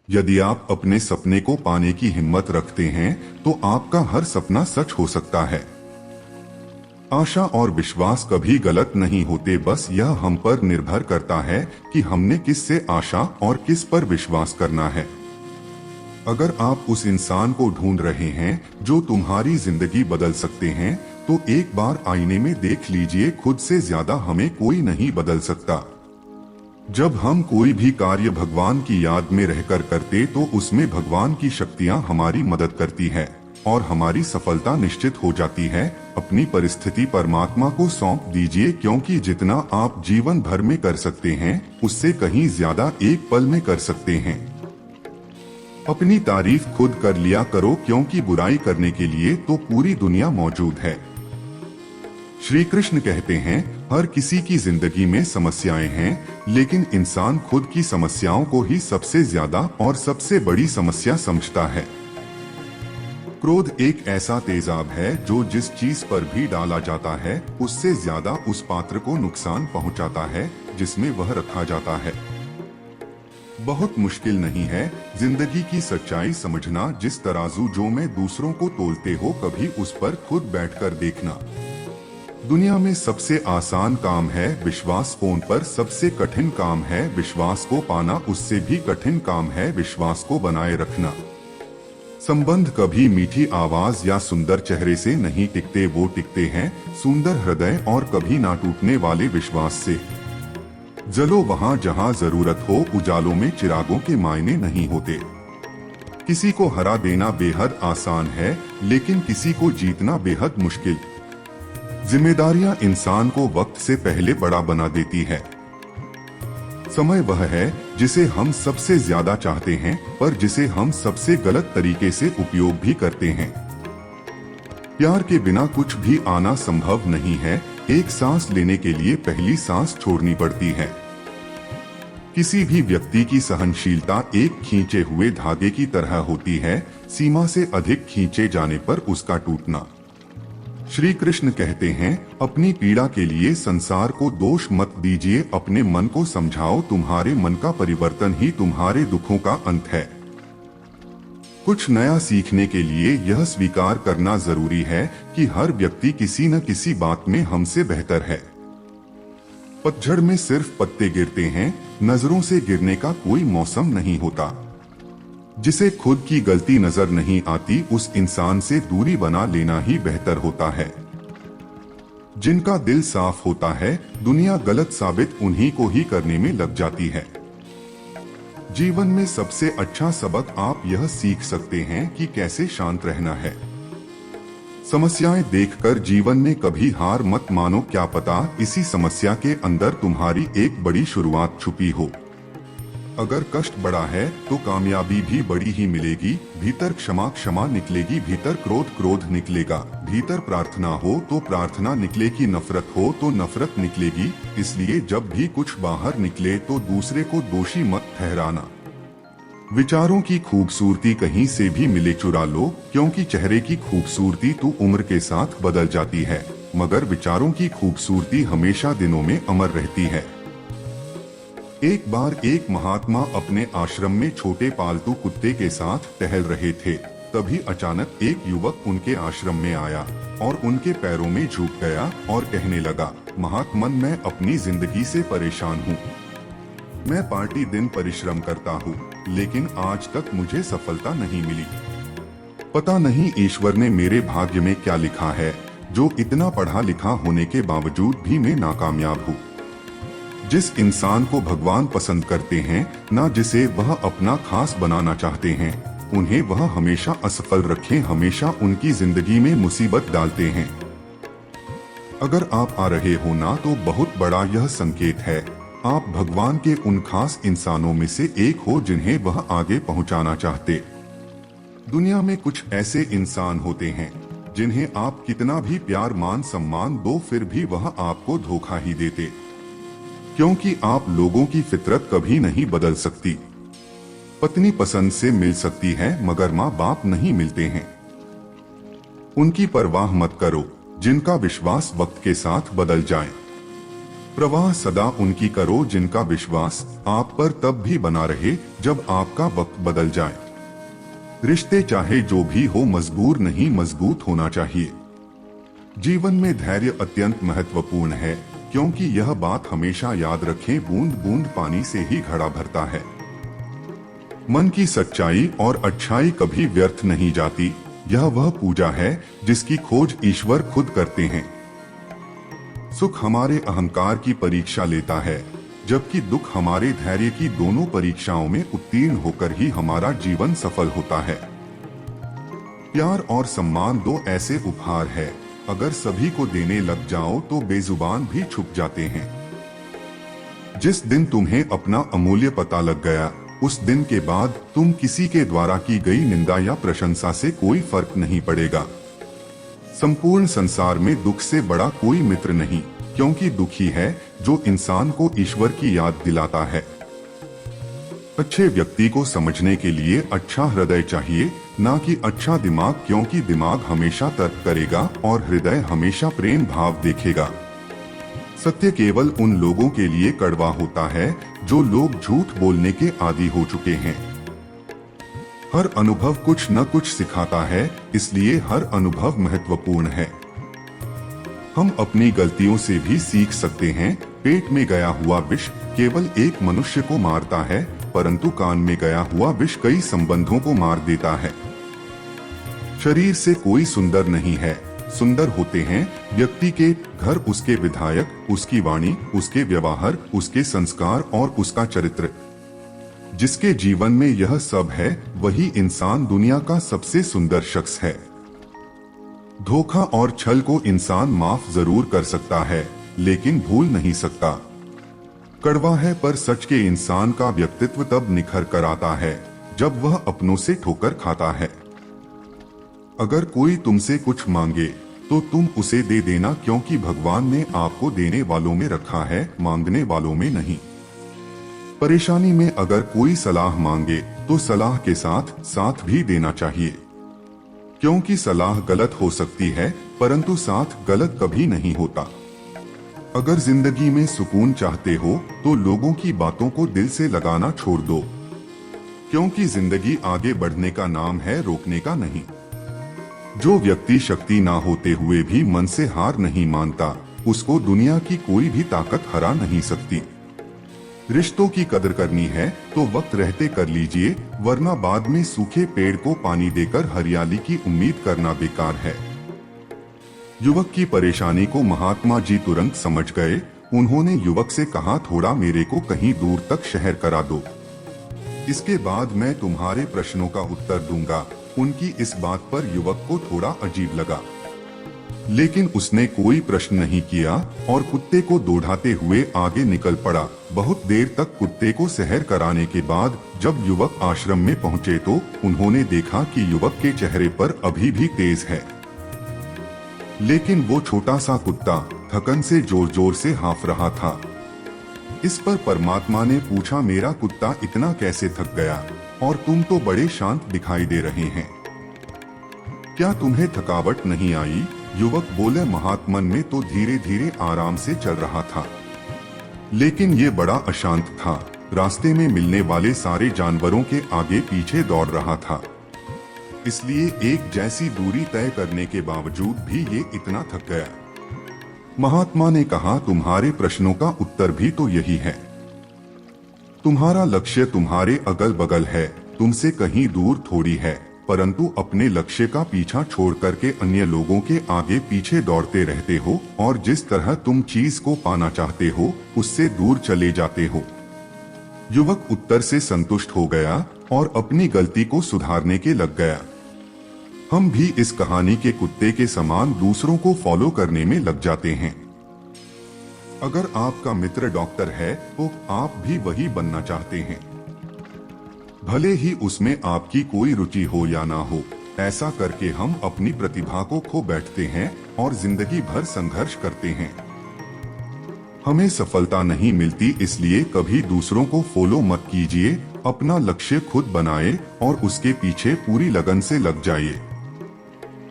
यदि आप अपने सपने को पाने की हिम्मत रखते हैं तो आपका हर सपना सच हो सकता है। आशा और विश्वास कभी गलत नहीं होते, बस यह हम पर निर्भर करता है कि हमने किस से आशा और किस पर विश्वास करना है। अगर आप उस इंसान को ढूंढ रहे हैं जो तुम्हारी जिंदगी बदल सकते हैं, तो एक बार आईने में देख लीजिए, खुद से ज्यादा हमें कोई नहीं बदल सकता। जब हम कोई भी कार्य भगवान की याद में रहकर करते तो उसमें भगवान की शक्तियां हमारी मदद करती है और हमारी सफलता निश्चित हो जाती है। अपनी परिस्थिति परमात्मा को सौंप दीजिए, क्योंकि जितना आप जीवन भर में कर सकते हैं उससे कहीं ज्यादा एक पल में कर सकते हैं। अपनी तारीफ खुद कर लिया करो, क्योंकि बुराई करने के लिए तो पूरी दुनिया मौजूद है। श्री कृष्ण कहते हैं, हर किसी की जिंदगी में समस्याएं हैं, लेकिन इंसान खुद की समस्याओं को ही सबसे ज्यादा और सबसे बड़ी समस्या समझता है। क्रोध एक ऐसा तेजाब है जो जिस चीज पर भी डाला जाता है उससे ज्यादा उस पात्र को नुकसान पहुंचाता है जिसमें वह रखा जाता है। बहुत मुश्किल नहीं है जिंदगी की सच्चाई समझना। जिस तराजू जो में दूसरों को तोलते हो, कभी उस पर खुद बैठकर देखना। दुनिया में सबसे आसान काम है विश्वास, फोन पर सबसे कठिन काम है विश्वास को पाना, उससे भी कठिन काम है विश्वास को बनाए रखना। संबंध कभी मीठी आवाज या सुंदर चेहरे से नहीं टिकते, वो टिकते हैं सुंदर हृदय और कभी ना टूटने वाले विश्वास से। जलो वहाँ जहाँ जरूरत हो, उजालों में चिरागों के मायने नहीं होते। किसी को हरा देना बेहद आसान है, लेकिन किसी को जीतना बेहद मुश्किल। जिम्मेदारियां इंसान को वक्त से पहले बड़ा बना देती है। समय वह है जिसे हम सबसे ज्यादा चाहते हैं, पर जिसे हम सबसे गलत तरीके से उपयोग भी करते हैं। प्यार के बिना कुछ भी आना संभव नहीं है। एक सांस लेने के लिए पहली सांस छोड़नी पड़ती है। किसी भी व्यक्ति की सहनशीलता एक खींचे हुए धागे की तरह होती है, सीमा से अधिक खींचे जाने पर उसका टूटना। श्री कृष्ण कहते हैं, अपनी पीड़ा के लिए संसार को दोष मत दीजिए, अपने मन को समझाओ, तुम्हारे मन का परिवर्तन ही तुम्हारे दुखों का अंत है। कुछ नया सीखने के लिए यह स्वीकार करना जरूरी है कि हर व्यक्ति किसी न किसी बात में हमसे बेहतर है। पतझड़ में सिर्फ पत्ते गिरते हैं, नजरों से गिरने का कोई मौसम नहीं होता। जिसे खुद की गलती नजर नहीं आती, उस इंसान से दूरी बना लेना ही बेहतर होता है। जिनका दिल साफ होता है, दुनिया गलत साबित उन्हीं को ही करने में लग जाती है। जीवन में सबसे अच्छा सबक आप यह सीख सकते हैं कि कैसे शांत रहना है। समस्याएं देखकर जीवन में कभी हार मत मानो, क्या पता इसी समस्या के अंदर तुम्हारी एक बड़ी शुरुआत छुपी हो। अगर कष्ट बड़ा है तो कामयाबी भी बड़ी ही मिलेगी। भीतर क्षमा क्षमा निकलेगी, भीतर क्रोध क्रोध निकलेगा, भीतर प्रार्थना हो तो प्रार्थना निकलेगी, नफरत हो तो नफरत निकलेगी। इसलिए जब भी कुछ बाहर निकले तो दूसरे को दोषी मत ठहराना। विचारों की खूबसूरती कहीं से भी मिले चुरा लो, क्योंकि चेहरे की खूबसूरती तो उम्र के साथ बदल जाती है, मगर विचारों की खूबसूरती हमेशा दिनों में अमर रहती है। एक बार एक महात्मा अपने आश्रम में छोटे पालतू कुत्ते के साथ टहल रहे थे। तभी अचानक एक युवक उनके आश्रम में आया और उनके पैरों में झुक गया और कहने लगा, महात्मन, मैं अपनी जिंदगी से परेशान हूँ। मैं पार्टी दिन परिश्रम करता हूँ, लेकिन आज तक मुझे सफलता नहीं मिली। पता नहीं ईश्वर ने मेरे भाग्य में क्या लिखा है, जो इतना पढ़ा लिखा होने के बावजूद भी मैं नाकामयाब हूँ। जिस इंसान को भगवान पसंद करते हैं, ना जिसे वह अपना खास बनाना चाहते हैं, उन्हें वह हमेशा असफल रखें, हमेशा उनकी जिंदगी में मुसीबत डालते हैं। अगर आप आ रहे हो ना, तो बहुत बड़ा यह संकेत है, आप भगवान के उन खास इंसानों में से एक हो जिन्हें वह आगे पहुंचाना चाहते। दुनिया में कुछ ऐसे इंसान होते हैं जिन्हें आप कितना भी प्यार मान सम्मान दो, फिर भी वह आपको धोखा ही देते, क्योंकि आप लोगों की फितरत कभी नहीं बदल सकती। पत्नी पसंद से मिल सकती है, मगर माँ बाप नहीं मिलते हैं। उनकी परवाह मत करो जिनका विश्वास वक्त के साथ बदल जाए। प्रवाह सदा उनकी करो जिनका विश्वास आप पर तब भी बना रहे जब आपका वक्त बदल जाए। रिश्ते चाहे जो भी हो मजबूर नहीं मजबूत होना चाहिए। जीवन में धैर्य अत्यंत महत्वपूर्ण है, क्योंकि यह बात हमेशा याद रखें, बूंद बूंद पानी से ही घड़ा भरता है। मन की सच्चाई और अच्छाई कभी व्यर्थ नहीं जाती। यह वह पूजा है जिसकी खोज ईश्वर खुद करते हैं। सुख हमारे अहंकार की परीक्षा लेता है, जबकि दुख हमारे धैर्य की। दोनों परीक्षाओं में उत्तीर्ण होकर ही हमारा जीवन सफल होता है। प्यार और सम्मान दो ऐसे उपहार है, अगर सभी को देने लग जाओ तो बेजुबान भी छुप जाते हैं। जिस दिन तुम्हें अपना अमूल्य पता लग गया, उस दिन के बाद तुम किसी के द्वारा की गई निंदा या प्रशंसा से कोई फर्क नहीं पड़ेगा। संपूर्ण संसार में दुख से बड़ा कोई मित्र नहीं, क्योंकि दुखी है जो इंसान को ईश्वर की याद दिलाता है। अच्छे व्यक्ति को समझने के लिए अच्छा हृदय चाहिए, ना कि अच्छा दिमाग, क्योंकि दिमाग हमेशा तर्क करेगा और हृदय हमेशा प्रेम भाव देखेगा। सत्य केवल उन लोगों के लिए कड़वा होता है जो लोग झूठ बोलने के आदी हो चुके हैं। हर अनुभव कुछ न कुछ सिखाता है, इसलिए हर अनुभव महत्वपूर्ण है। हम अपनी गलतियों से भी सीख सकते हैं। पेट में गया हुआ विष केवल एक मनुष्य को मारता है, परंतु कान में गया हुआ विष कई संबंधों को मार देता है। शरीर से कोई सुंदर नहीं है, सुंदर होते हैं व्यक्ति के घर, उसके विधायक, उसकी वाणी, उसके व्यवहार, उसके संस्कार और उसका चरित्र। जिसके जीवन में यह सब है, वही इंसान दुनिया का सबसे सुंदर शख्स है। धोखा और छल को इंसान माफ जरूर कर सकता है, लेकिन भूल नहीं सकता। कड़वा है पर सच के इंसान का व्यक्तित्व तब निखर कर आता है जब वह अपनों से ठोकर खाता है। अगर कोई तुमसे कुछ मांगे तो तुम उसे दे देना, क्योंकि भगवान ने आपको देने वालों में रखा है, मांगने वालों में नहीं। परेशानी में अगर कोई सलाह मांगे तो सलाह के साथ साथ भी देना चाहिए, क्योंकि सलाह गलत हो सकती है परंतु साथ गलत कभी नहीं होता। अगर जिंदगी में सुकून चाहते हो तो लोगों की बातों को दिल से लगाना छोड़ दो, क्योंकि जिंदगी आगे बढ़ने का नाम है, रोकने का नहीं। जो व्यक्ति शक्ति ना होते हुए भी मन से हार नहीं मानता, उसको दुनिया की कोई भी ताकत हरा नहीं सकती। रिश्तों की कदर करनी है तो वक्त रहते कर लीजिए, वरना बाद में सूखे पेड़ को पानी देकर हरियाली की उम्मीद करना बेकार है। युवक की परेशानी को महात्मा जी तुरंत समझ गए। उन्होंने युवक से कहा, थोड़ा मेरे को कहीं दूर तक शहर करा दो, इसके बाद मैं तुम्हारे प्रश्नों का उत्तर दूंगा। उनकी इस बात पर युवक को थोड़ा अजीब लगा, लेकिन उसने कोई प्रश्न नहीं किया और कुत्ते को दौड़ाते हुए आगे निकल पड़ा। बहुत देर तक कुत्ते को सहर कराने के बाद जब युवक आश्रम में पहुंचे तो उन्होंने देखा कि युवक के चेहरे पर अभी भी तेज है, लेकिन वो छोटा सा कुत्ता थकन से जोर जोर से हाँफ रहा था। इस पर परमात्मा ने पूछा, मेरा कुत्ता इतना कैसे थक गया और तुम तो बड़े शांत दिखाई दे रहे हैं, क्या तुम्हें थकावट नहीं आई? युवक बोले, महात्मन में तो धीरे धीरे आराम से चल रहा था, लेकिन ये बड़ा अशांत था। रास्ते में मिलने वाले सारे जानवरों के आगे पीछे दौड़ रहा था, इसलिए एक जैसी दूरी तय करने के बावजूद भी ये इतना थक गया। महात्मा ने कहा, तुम्हारे प्रश्नों का उत्तर भी तो यही है। तुम्हारा लक्ष्य तुम्हारे अगल बगल है, तुमसे कहीं दूर थोड़ी है, परंतु अपने लक्ष्य का पीछा छोड़ करके अन्य लोगों के आगे पीछे दौड़ते रहते हो और जिस तरह तुम चीज को पाना चाहते हो उससे दूर चले जाते हो। युवक उत्तर से संतुष्ट हो गया और अपनी गलती को सुधारने के लग गया। हम भी इस कहानी के कुत्ते के समान दूसरों को फॉलो करने में लग जाते हैं। अगर आपका मित्र डॉक्टर है तो आप भी वही बनना चाहते हैं, भले ही उसमें आपकी कोई रुचि हो या ना हो। ऐसा करके हम अपनी प्रतिभा को खो बैठते हैं और जिंदगी भर संघर्ष करते हैं। हमें सफलता नहीं मिलती, इसलिए कभी दूसरों को फॉलो मत कीजिए। अपना लक्ष्य खुद बनाए और उसके पीछे पूरी लगन से लग जाइए।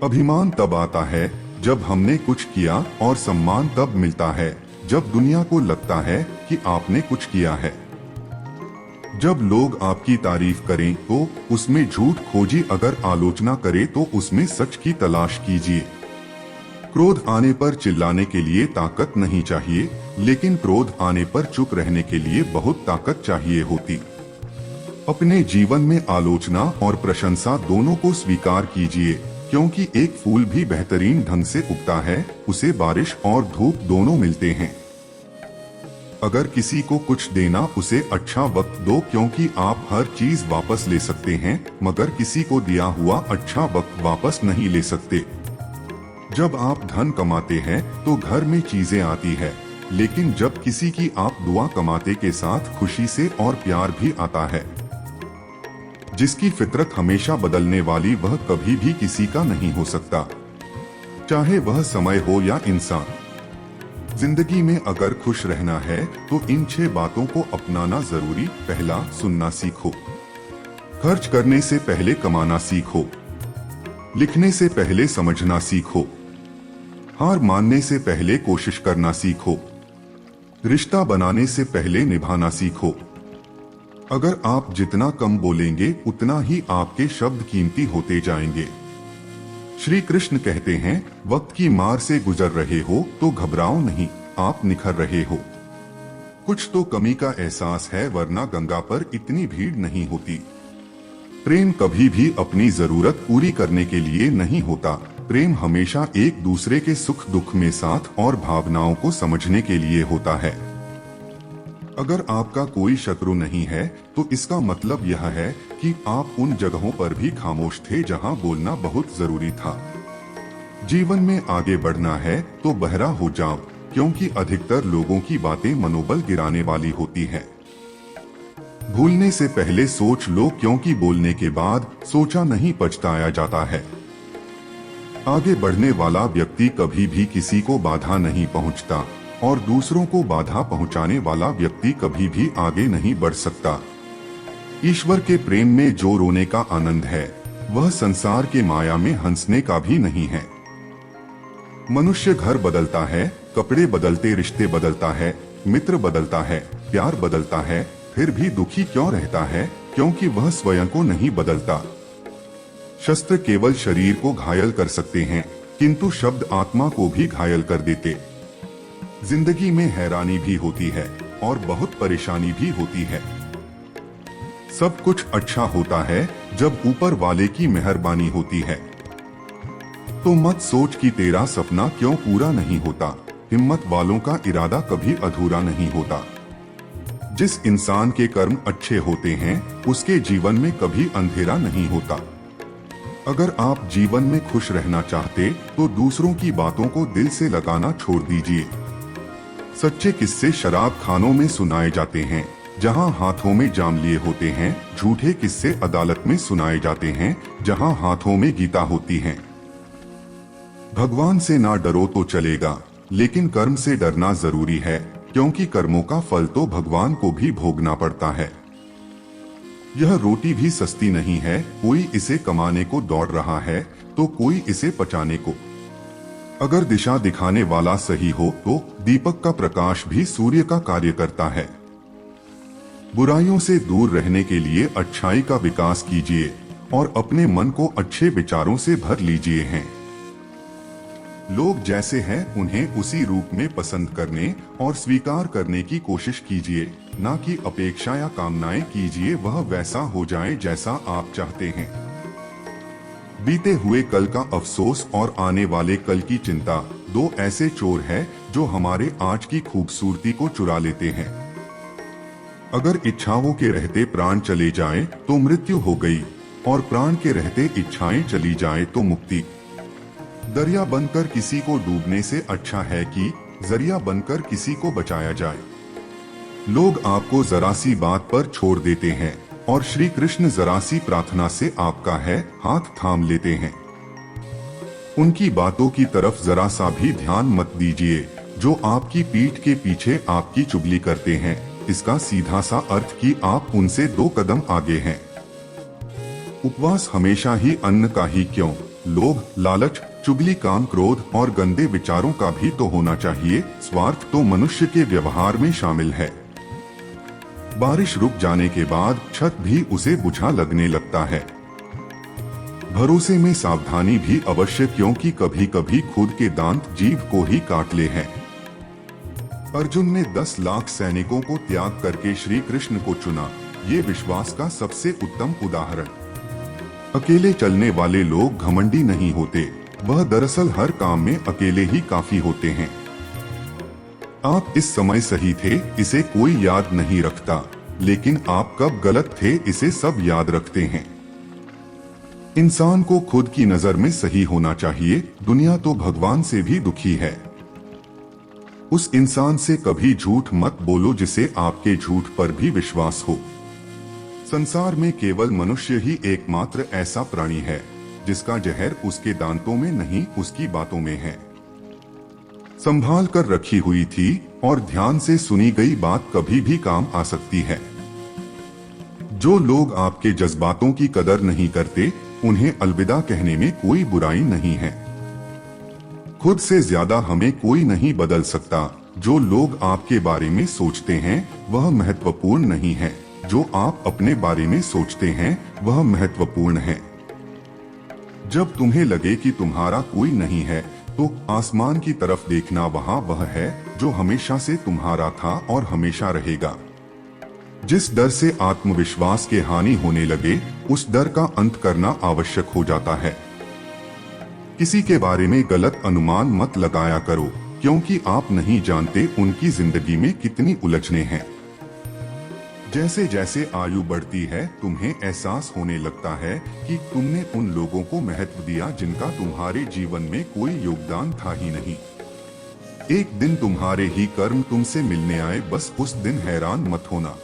अभिमान तब आता है जब हमने कुछ किया और सम्मान तब मिलता है जब दुनिया को लगता है कि आपने कुछ किया है। जब लोग आपकी तारीफ करें तो उसमें झूठ खोजिए, अगर आलोचना करें तो उसमें सच की तलाश कीजिए। क्रोध आने पर चिल्लाने के लिए ताकत नहीं चाहिए, लेकिन क्रोध आने पर चुप रहने के लिए बहुत ताकत चाहिए होती। अपने जीवन में आलोचना और प्रशंसा दोनों को स्वीकार कीजिए, क्योंकि एक फूल भी बेहतरीन ढंग से उगता है, उसे बारिश और धूप दोनों मिलते हैं। अगर किसी को कुछ देना, उसे अच्छा वक्त दो, क्योंकि आप हर चीज वापस ले सकते हैं, मगर किसी को दिया हुआ अच्छा वक्त वापस नहीं ले सकते। जब आप धन कमाते हैं तो घर में चीजें आती है, लेकिन जब किसी की आप दुआ कमाते के साथ खुशी से और प्यार भी आता है। जिसकी फितरत हमेशा बदलने वाली, वह कभी भी किसी का नहीं हो सकता, चाहे वह समय हो या इंसान। जिंदगी में अगर खुश रहना है तो इन 6 बातों को अपनाना जरूरी। पहला, सुनना सीखो। खर्च करने से पहले कमाना सीखो। लिखने से पहले समझना सीखो। हार मानने से पहले कोशिश करना सीखो। रिश्ता बनाने से पहले निभाना सीखो। अगर आप जितना कम बोलेंगे उतना ही आपके शब्द कीमती होते जाएंगे। श्री कृष्ण कहते हैं, वक्त की मार से गुजर रहे हो तो घबराओ नहीं, आप निखर रहे हो। कुछ तो कमी का एहसास है, वरना गंगा पर इतनी भीड़ नहीं होती। प्रेम कभी भी अपनी जरूरत पूरी करने के लिए नहीं होता। प्रेम हमेशा एक दूसरे के सुख दुख में साथ और भावनाओं को समझने के लिए होता है। अगर आपका कोई शत्रु नहीं है तो इसका मतलब यह है कि आप उन जगहों पर भी खामोश थे जहां बोलना बहुत जरूरी था। जीवन में आगे बढ़ना है तो बहरा हो जाओ, क्योंकि अधिकतर लोगों की बातें मनोबल गिराने वाली होती है। भूलने से पहले सोच लो, क्योंकि बोलने के बाद सोचा नहीं पछताया जाता है। आगे बढ़ने वाला व्यक्ति कभी भी किसी को बाधा नहीं पहुंचता, और दूसरों को बाधा पहुंचाने वाला व्यक्ति कभी भी आगे नहीं बढ़ सकता। ईश्वर के प्रेम में जो रोने का आनंद है, वह संसार के माया में हंसने का भी नहीं है। मनुष्य घर बदलता है, कपड़े बदलते रिश्ते बदलता है, मित्र बदलता है, प्यार बदलता है, फिर भी दुखी क्यों रहता है? क्योंकि वह स्वयं को नहीं बदलता। शस्त्र केवल शरीर को घायल कर सकते हैं, किंतु शब्द आत्मा को भी घायल कर देते। जिंदगी में हैरानी भी होती है और बहुत परेशानी भी होती है। सब कुछ अच्छा होता है जब ऊपर वाले की मेहरबानी होती है। तो मत सोच कि तेरा सपना क्यों पूरा नहीं होता। हिम्मत वालों का इरादा कभी अधूरा नहीं होता। जिस इंसान के कर्म अच्छे होते हैं, उसके जीवन में कभी अंधेरा नहीं होता। अगर आप जीवन में खुश रहना चाहते तो दूसरों की बातों को दिल से लगाना छोड़ दीजिए। सच्चे किस्से शराब खानों में सुनाए जाते हैं, जहां हाथों में जाम लिए होते हैं। झूठे किस्से अदालत में सुनाए जाते हैं, जहां हाथों में गीता होती है। भगवान से ना डरो तो चलेगा, लेकिन कर्म से डरना जरूरी है, क्योंकि कर्मों का फल तो भगवान को भी भोगना पड़ता है। यह रोटी भी सस्ती नहीं है, कोई इसे कमाने को दौड़ रहा है तो कोई इसे पचाने को। अगर दिशा दिखाने वाला सही हो तो दीपक का प्रकाश भी सूर्य का कार्य करता है। बुराइयों से दूर रहने के लिए अच्छाई का विकास कीजिए और अपने मन को अच्छे विचारों से भर लीजिए हैं। लोग जैसे हैं उन्हें उसी रूप में पसंद करने और स्वीकार करने की कोशिश कीजिए, ना कि अपेक्षा या कामनाएं कीजिए वह वैसा हो जाए जैसा आप चाहते हैं। बीते हुए कल का अफसोस और आने वाले कल की चिंता, दो ऐसे चोर हैं जो हमारे आज की खूबसूरती को चुरा लेते हैं। अगर इच्छाओं के रहते प्राण चले जाएं तो मृत्यु हो गई, और प्राण के रहते इच्छाएं चली जाएं तो मुक्ति। दरिया बनकर किसी को डूबने से अच्छा है कि जरिया बनकर किसी को बचाया जाए। लोग आपको जरा सी बात पर छोड़ देते हैं, और श्री कृष्ण जरा सी प्रार्थना से आपका है हाथ थाम लेते हैं। उनकी बातों की तरफ जरा सा भी ध्यान मत दीजिए जो आपकी पीठ के पीछे आपकी चुगली करते हैं। इसका सीधा सा अर्थ कि आप उनसे 2 कदम आगे हैं। उपवास हमेशा ही अन्न का ही क्यों? लोभ, लालच, चुगली, काम, क्रोध और गंदे विचारों का भी तो होना चाहिए। स्वार्थ तो मनुष्य के व्यवहार में शामिल है। बारिश रुक जाने के बाद छत भी उसे बुझा लगने लगता है। भरोसे में सावधानी भी अवश्य, क्योंकि कभी कभी खुद के दांत जीभ को ही काट ले हैं। अर्जुन ने 10 लाख सैनिकों को त्याग करके श्री कृष्ण को चुना, ये विश्वास का सबसे उत्तम उदाहरण। अकेले चलने वाले लोग घमंडी नहीं होते, वह दरअसल हर काम में अकेले ही काफी होते हैं। आप इस समय सही थे, इसे कोई याद नहीं रखता, लेकिन आप कब गलत थे इसे सब याद रखते हैं। इंसान को खुद की नजर में सही होना चाहिए। दुनिया तो भगवान से भी दुखी है। उस इंसान से कभी झूठ मत बोलो जिसे आपके झूठ पर भी विश्वास हो। संसार में केवल मनुष्य ही एकमात्र ऐसा प्राणी है जिसका जहर उसके दांतों में नहीं, उसकी बातों में है। संभाल कर रखी हुई थी और ध्यान से सुनी गई बात कभी भी काम आ सकती है। जो लोग आपके जज्बातों की कदर नहीं करते, उन्हें अलविदा कहने में कोई बुराई नहीं है। खुद से ज्यादा हमें कोई नहीं बदल सकता। जो लोग आपके बारे में सोचते हैं वह महत्वपूर्ण नहीं है, जो आप अपने बारे में सोचते हैं वह महत्वपूर्ण है। जब तुम्हें लगे कि तुम्हारा कोई नहीं है तो आसमान की तरफ देखना, वहां वह है जो हमेशा से तुम्हारा था और हमेशा रहेगा। जिस डर से आत्मविश्वास के हानि होने लगे, उस डर का अंत करना आवश्यक हो जाता है। किसी के बारे में गलत अनुमान मत लगाया करो, क्योंकि आप नहीं जानते उनकी जिंदगी में कितनी उलझने हैं। जैसे जैसे आयु बढ़ती है, तुम्हें एहसास होने लगता है कि तुमने उन लोगों को महत्व दिया जिनका तुम्हारे जीवन में कोई योगदान था ही नहीं। एक दिन तुम्हारे ही कर्म तुमसे मिलने आए, बस उस दिन हैरान मत होना।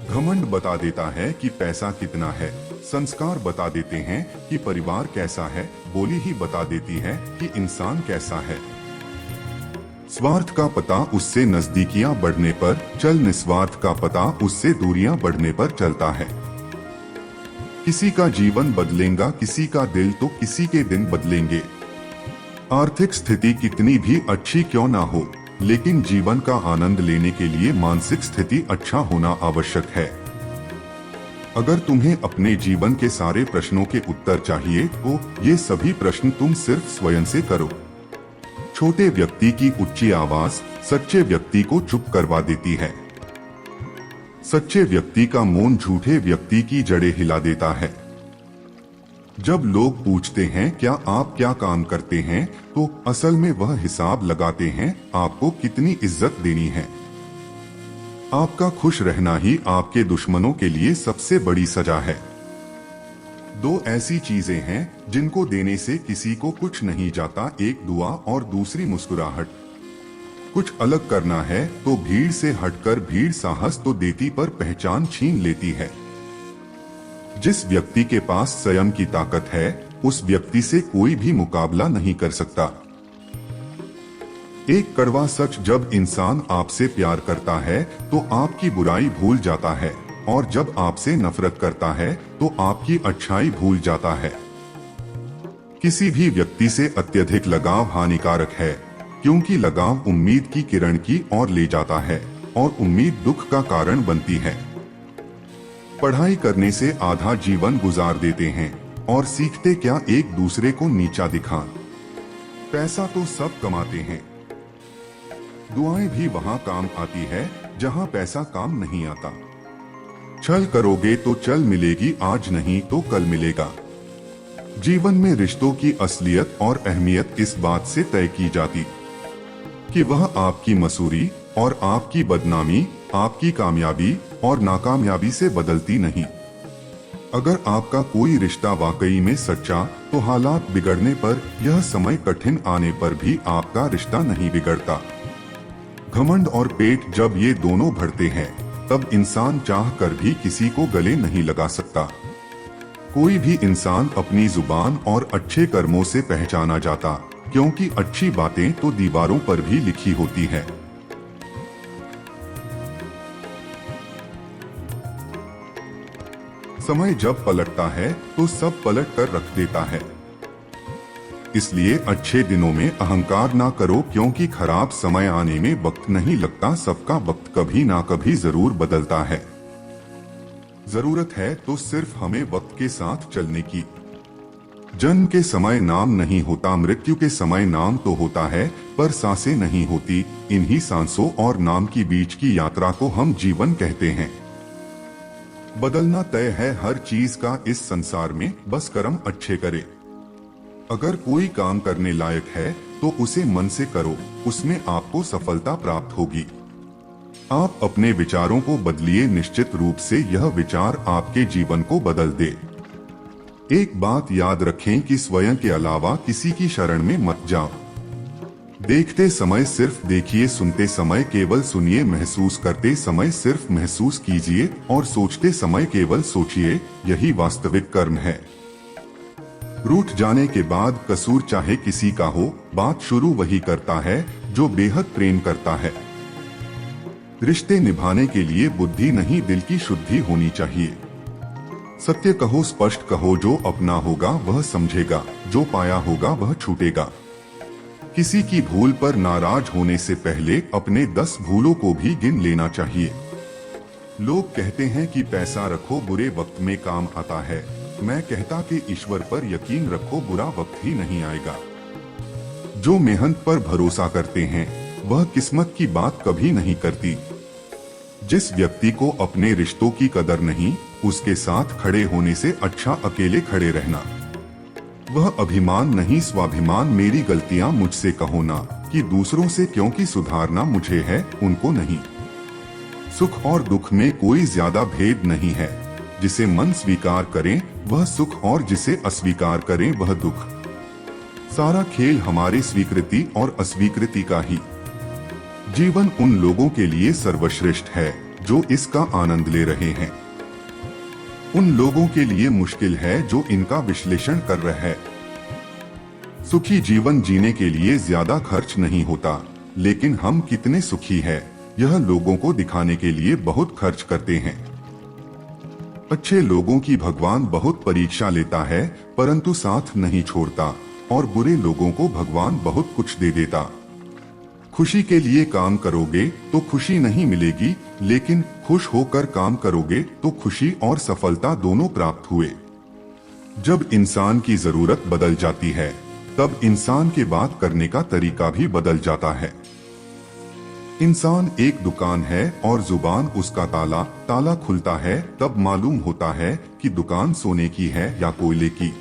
घमंड बता देता है कि पैसा कितना है, संस्कार बता देते हैं कि परिवार कैसा है, बोली ही बता देती है कि इंसान कैसा है। स्वार्थ का पता उससे नजदीकियां बढ़ने पर चल, निस्वार्थ का पता उससे दूरियां बढ़ने पर चलता है। किसी का जीवन बदलेगा किसी का दिल, तो किसी के दिन बदलेंगे। आर्थिक स्थिति कितनी भी अच्छी क्यों ना हो, लेकिन जीवन का आनंद लेने के लिए मानसिक स्थिति अच्छा होना आवश्यक है। अगर तुम्हें अपने जीवन के सारे प्रश्नों के उत्तर चाहिए तो ये सभी प्रश्न तुम सिर्फ स्वयं से करो। छोटे व्यक्ति की ऊंची आवाज सच्चे व्यक्ति को चुप करवा देती है। सच्चे व्यक्ति का मौन झूठे व्यक्ति की जड़ें हिला देता है। जब लोग पूछते हैं क्या आप क्या काम करते हैं, तो असल में वह हिसाब लगाते हैं आपको कितनी इज्जत देनी है। आपका खुश रहना ही आपके दुश्मनों के लिए सबसे बड़ी सजा है। दो ऐसी चीजें हैं जिनको देने से किसी को कुछ नहीं जाता, एक दुआ और दूसरी मुस्कुराहट। कुछ अलग करना है तो भीड़ से हटकर, भीड़ साहस तो देती पर पहचान छीन लेती है। जिस व्यक्ति के पास स्वयं की ताकत है, उस व्यक्ति से कोई भी मुकाबला नहीं कर सकता। एक कड़वा सच, जब इंसान आपसे प्यार करता है तो आपकी बुराई भूल जाता है, और जब आपसे नफरत करता है तो आपकी अच्छाई भूल जाता है। किसी भी व्यक्ति से अत्यधिक लगाव हानिकारक है, क्योंकि लगाव उम्मीद की किरण की ओर ले जाता है और उम्मीद दुख का कारण बनती है। पढ़ाई करने से आधा जीवन गुजार देते हैं और सीखते क्या एक दूसरे को नीचा दिखा। पैसा तो सब कमाते हैं, दुआएं भी वहां काम आती है जहां पैसा काम नहीं आता। छल करोगे तो चल मिलेगी, आज नहीं तो कल मिलेगा। जीवन में रिश्तों की असलियत और अहमियत इस बात से तय की जाती कि वह आपकी मसूरी और आपकी बदनामी, आपकी कामयाबी और नाकामयाबी से बदलती नहीं। अगर आपका कोई रिश्ता वाकई में सच्चा, तो हालात बिगड़ने पर, यह समय कठिन आने पर भी आपका रिश्ता नहीं बिगड़ता। घमंड और पेट जब ये दोनों बढ़ते हैं, तब इंसान चाह कर भी किसी को गले नहीं लगा सकता। कोई भी इंसान अपनी जुबान और अच्छे कर्मों से पहचाना जाता, क्योंकि अच्छी बातें तो दीवारों पर भी लिखी होती है। समय जब पलटता है तो सब पलट कर रख देता है। इसलिए अच्छे दिनों में अहंकार ना करो, क्योंकि खराब समय आने में वक्त नहीं लगता। सबका वक्त कभी ना कभी जरूर बदलता है। जरूरत है तो सिर्फ हमें वक्त के साथ चलने की। जन्म के समय नाम नहीं होता, मृत्यु के समय नाम तो होता है, पर सांसें नहीं होती। इन्हीं सांसों और नाम की बीच की यात्रा को हम जीवन कहते हैं। बदलना तय है हर चीज का इस संसार में, बस कर्म अच्छे करे। अगर कोई काम करने लायक है तो उसे मन से करो, उसमें आपको सफलता प्राप्त होगी। आप अपने विचारों को बदलिए, निश्चित रूप से यह विचार आपके जीवन को बदल दे। एक बात याद रखें कि स्वयं के अलावा किसी की शरण में मत जाओ। देखते समय सिर्फ देखिए, सुनते समय केवल सुनिए, महसूस करते समय सिर्फ महसूस कीजिए और सोचते समय केवल सोचिए। यही वास्तविक कर्म है। रूठ जाने के बाद कसूर चाहे किसी का हो, बात शुरू वही करता है जो बेहद प्रेम करता है। रिश्ते निभाने के लिए बुद्धि नहीं, दिल की शुद्धि होनी चाहिए। सत्य कहो, स्पष्ट कहो, जो अपना होगा वह समझेगा, जो पाया होगा वह छूटेगा। किसी की भूल पर नाराज होने से पहले अपने 10 भूलों को भी गिन लेना चाहिए। लोग कहते हैं कि पैसा रखो बुरे वक्त में काम आता है। मैं कहता कि ईश्वर पर यकीन रखो, बुरा वक्त ही नहीं आएगा। जो मेहनत पर भरोसा करते हैं वह किस्मत की बात कभी नहीं करती। जिस व्यक्ति को अपने रिश्तों की कदर नहीं, उसके साथ खड़े होने से अच्छा अकेले खड़े रहना। वह अभिमान नहीं, स्वाभिमान। मेरी गलतियां मुझसे कहो ना, कि दूसरों से क्योंकि सुधारना मुझे है, उनको नहीं। सुख और दुख में कोई ज्यादा भेद नहीं है। जिसे मन स्वीकार करें वह सुख, और जिसे अस्वीकार करें वह दुख। सारा खेल हमारे स्वीकृति और अस्वीकृति का ही। जीवन उन लोगों के लिए सर्वश्रेष्ठ है जो इसका आनंद ले रहे हैं। उन लोगों के लिए मुश्किल है जो इनका विश्लेषण कर रहे हैं। सुखी जीवन जीने के लिए ज्यादा खर्च नहीं होता, लेकिन हम कितने सुखी हैं यह लोगों को दिखाने के लिए बहुत खर्च करते हैं। अच्छे लोगों की भगवान बहुत परीक्षा लेता है, परंतु साथ नहीं छोड़ता, और बुरे लोगों को भगवान बहुत कुछ दे देता। खुशी के लिए काम करोगे तो खुशी नहीं मिलेगी, लेकिन खुश होकर काम करोगे तो खुशी और सफलता दोनों प्राप्त हुए। जब इंसान की जरूरत बदल जाती है तब इंसान के बात करने का तरीका भी बदल जाता है। इंसान एक दुकान है और जुबान उसका ताला। ताला खुलता है तब मालूम होता है कि दुकान सोने की है या कोयले की।